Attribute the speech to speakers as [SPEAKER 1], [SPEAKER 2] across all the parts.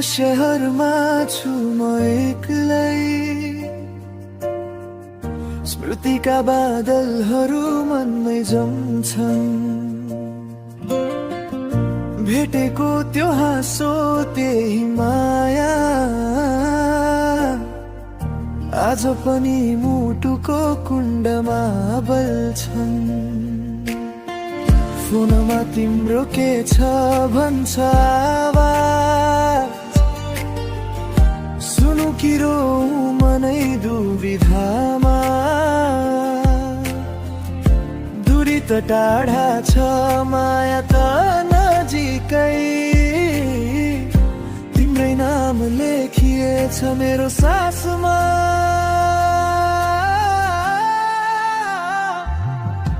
[SPEAKER 1] दृश्यहरूमा छु म एक्लै, स्मृतिका बादलहरू मनमै जम्छन्। भेटेको त्यो हाँसो त्यही माया आज पनि मुटुको कुण्डमा बल्छन्। फोनमा तिम्रो के छ भन्छ आवाज, सुनु कि रोऊ मनै दुविधामा। दूरी त टाढा छ माया त नजिकै, तिम्रै नाम लेखिएछ मेरो सासमा।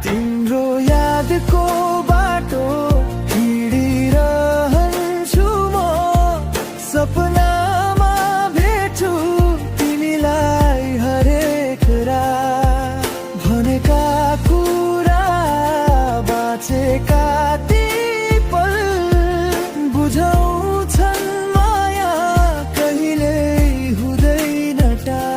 [SPEAKER 1] तिम्रो यादको बाटो हिँडिरहन्छु म, सपनामा भेटु तिमीलाई हरेक रात। भनेका कुरा बाँचेका ती पल बुझाउँछन् माया कहिल्यै हुँदैन टाढा।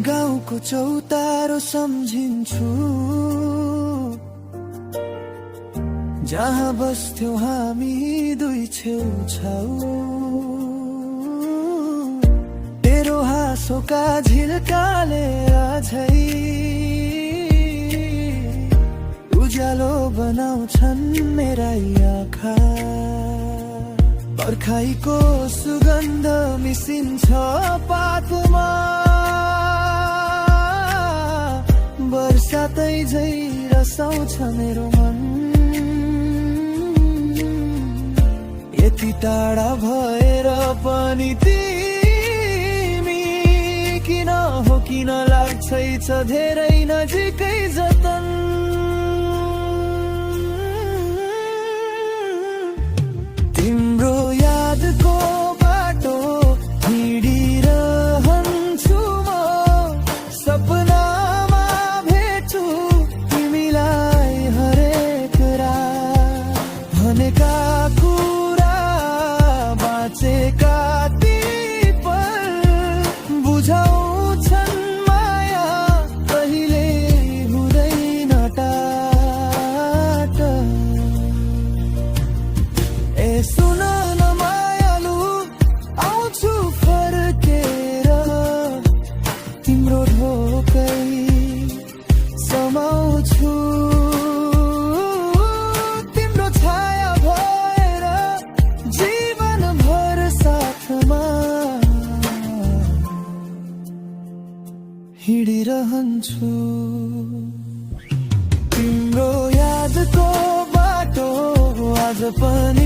[SPEAKER 1] गाउँको चौतारो सम्झिन्छु, जहाँ बस्थ्यौं हामी दुई छेउछाउ। तेरो हाँसोका झिल्काले अझै उज्यालो बनाउँछन् मेरा आँखा। बर्खाइको सुगन्ध मिसिन्छ पातमा, बर्सातै झै रसाउँछ मेरो मन। यति टाढा भएर पनि तिमी किन हो किन लाग्छ धेरै नजिकै जतन। तिम्रो यादको बाटो हिँडिरहन्छु म, सपनामा भेटु तिमीलाई हरेक रात। भनेका कुरा बाँचेका ती पल बुझाउँछन् माया कहिल्यै हुँदैन टाढा। ए सुन न मायालु आउँछु फर्केर, तिम्रो ढोकै समाउँछु। तिम्रो छाया भएर जीवनभर साथमा हिँडिरहन्छु। तिम्रो यादको बाटो आज पनि